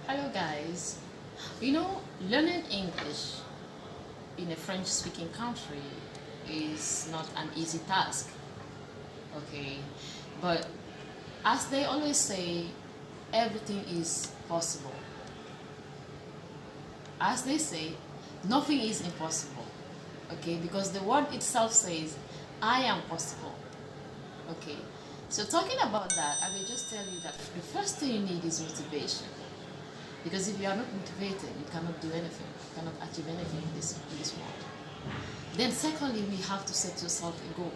Hello guys. Learning English in a French-speaking country is not an easy task. Okay, but as they always say, everything is possible. As they say, nothing is impossible. Okay, because the word itself says, "I am possible." Okay, so talking about that, I will just tell you that the first thing you need is motivation. Because if you are not motivated, you cannot do anything, you cannot achieve anything in this world. Then secondly, we have to set yourself a goal.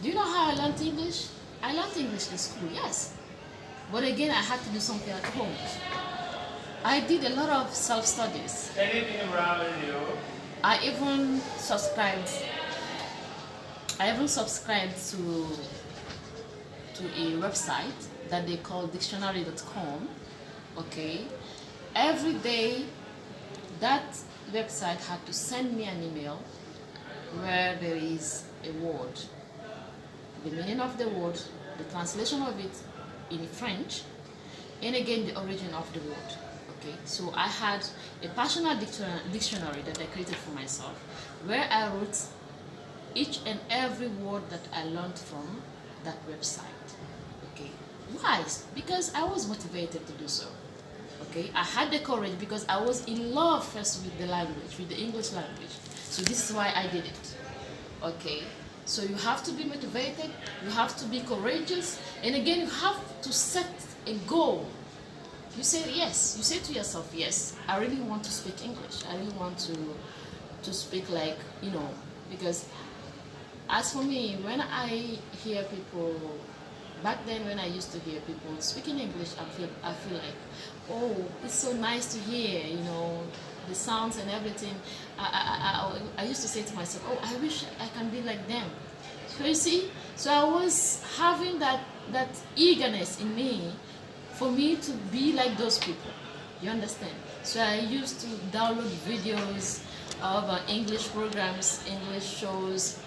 Do you know how I learned English? I learned English in school, yes. But again, I had to do something at home. I did a lot of self-studies. Anything around you? I even subscribed to a website that they call dictionary.com. Okay, every day that website had to send me an email where there is a word, the meaning of the word, the translation of it in French, and again the origin of the word. Okay, so I had a personal dictionary that I created for myself where I wrote each and every word that I learned from that website. Okay, why? Because I was motivated to do so. Okay, I had the courage because I was in love first with the language, with the English language. So this is why I did it. Okay, so you have to be motivated, you have to be courageous, and again you have to set a goal. You say yes, you say to yourself, yes, I really want to speak English. I really want to speak like, because as for me, when I hear people, back then when I used to hear people speaking English, I feel like, oh, it's so nice to hear, the sounds and everything. I used to say to myself, oh, I wish I can be like them. So you see, so I was having that eagerness in me for me to be like those people. You understand? So I used to download videos of English programs, English shows.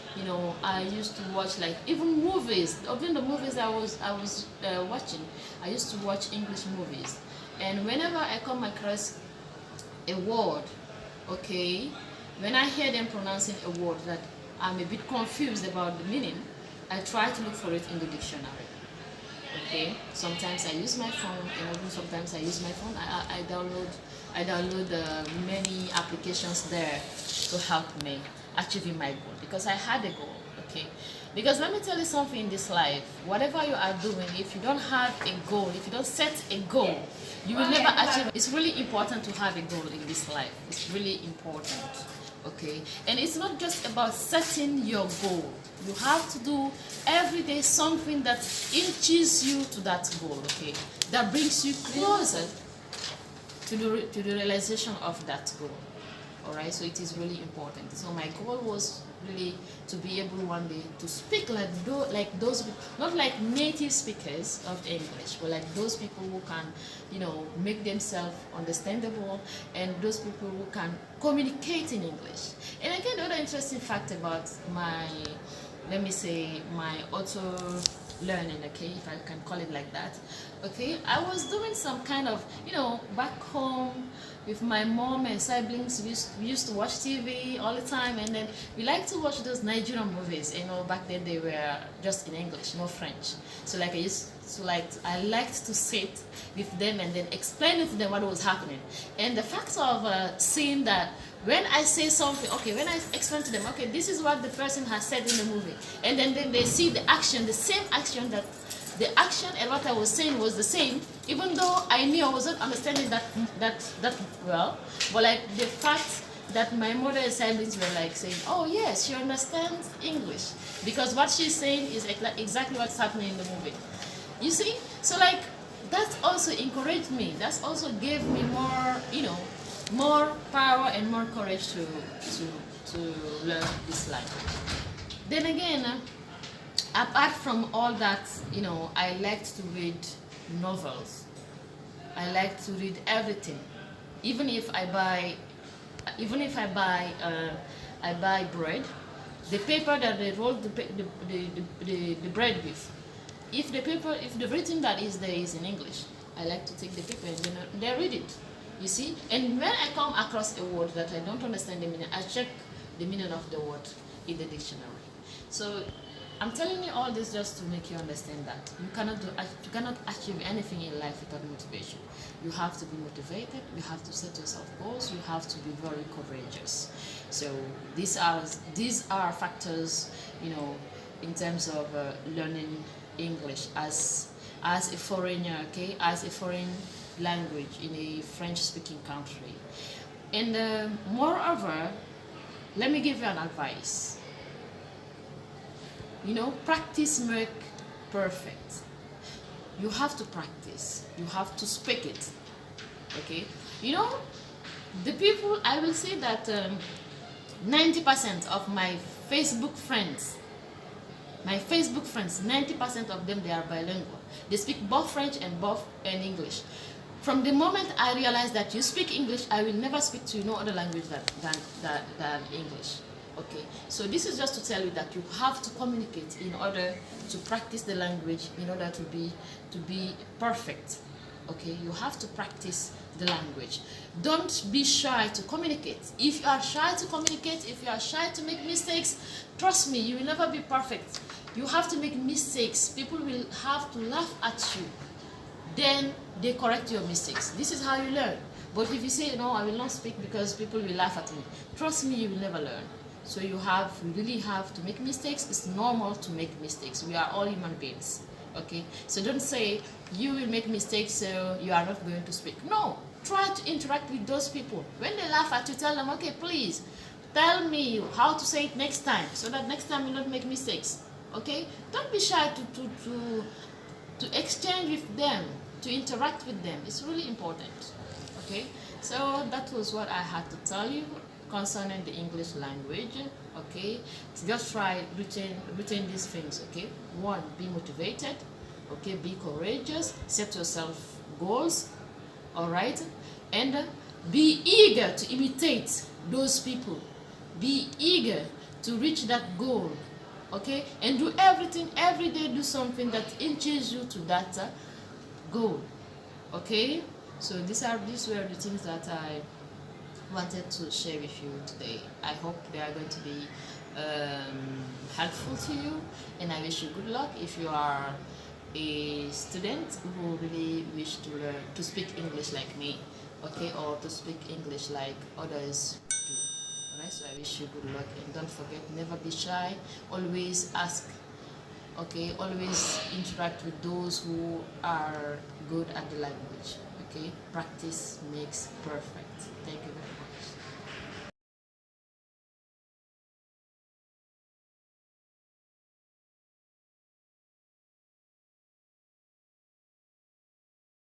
I used to watch like even movies. Even the movies I was watching, I used to watch English movies. And whenever I come across a word, okay, when I hear them pronouncing a word that I'm a bit confused about the meaning, I try to look for it in the dictionary. Okay, sometimes I use my phone, and even sometimes I use my phone. I download many applications there to help me achieving my goal, because I had a goal. Okay, because let me tell you something in this life, whatever you are doing, if you don't have a goal, if you don't set a goal, you will never achieve. It's really important to have a goal in this life. It's really important. Okay, and it's not just about setting your goal. You have to do every day something that inches you to that goal. Okay, that brings you closer to the realization of that goal. All right, so it is really important. So my goal was really to be able one day to speak like those, not like native speakers of English, but like those people who can, make themselves understandable, and those people who can communicate in English. And again, the other interesting fact about my, let me say, my auto learning, okay, if I can call it like that. Okay, I was doing some kind of, back home with my mom and siblings. We used to watch TV all the time, and then we like to watch those Nigerian movies. Back then they were just in English, no French. So like I liked to sit with them and then explain to them what was happening. And the fact of seeing that when I say something, okay, when I explain to them, okay, this is what the person has said in the movie, and then they see the action, the same action, that the action and what I was saying was the same, even though I knew I wasn't understanding that well, but like the fact that my mother and siblings were like saying, oh yes, she understands English, because what she's saying is exactly what's happening in the movie. You see, so like that also encouraged me. That also gave me more, more power and more courage to learn this language. Then again, apart from all that, I liked to read novels. I like to read everything, even if I buy bread, the paper that they roll the bread with. If the written that is there is in English, I like to take the paper and then they read it. You see? And when I come across a word that I don't understand the meaning, I check the meaning of the word in the dictionary. So I'm telling you all this just to make you understand that you cannot achieve anything in life without motivation. You have to be motivated, you have to set yourself goals, you have to be very courageous. So these are factors, you know, in terms of learning English as a foreigner, okay, as a foreign language in a French-speaking country. And moreover, let me give you an advice. You know, practice make perfect. You have to practice. You have to speak it. Okay? You know, the people, I will say that 90% of my Facebook friends, 90% of them, they are bilingual. They speak both French and English. From the moment I realized that you speak English, I will never speak to you no other language than English. Okay, so this is just to tell you that you have to communicate in order to practice the language, in order to be perfect. Okay, you have to practice the language. Don't be shy to communicate. If you are shy to communicate, if you are shy to make mistakes, trust me, you will never be perfect. You have to make mistakes. People will have to laugh at you. Then they correct your mistakes. This is how you learn. But if you say, no, I will not speak because people will laugh at me, trust me, you will never learn. So you really have to make mistakes. It's normal to make mistakes. We are all human beings. Okay? So don't say you will make mistakes so you are not going to speak. No. Try to interact with those people. When they laugh at you, tell them, okay, please tell me how to say it next time so that next time you don't make mistakes. Okay? Don't be shy to exchange with them, to interact with them. It's really important. Okay? So that was what I had to tell you concerning the English language. Okay, so just try retain these things. Okay, 1, be motivated. Okay, be courageous, set yourself goals. All right, and be eager to imitate those people. Be eager to reach that goal. Okay, and do everything every day. Do something that inches you to that goal. Okay, so these were the things that I wanted to share with you today. I hope they are going to be helpful to you, and I wish you good luck if you are a student who really wish to learn to speak English like me, okay, or to speak English like others do. Alright, so I wish you good luck, and don't forget, never be shy, always ask. Okay, always interact with those who are good at the language. Okay, practice makes perfect. Thank you very much.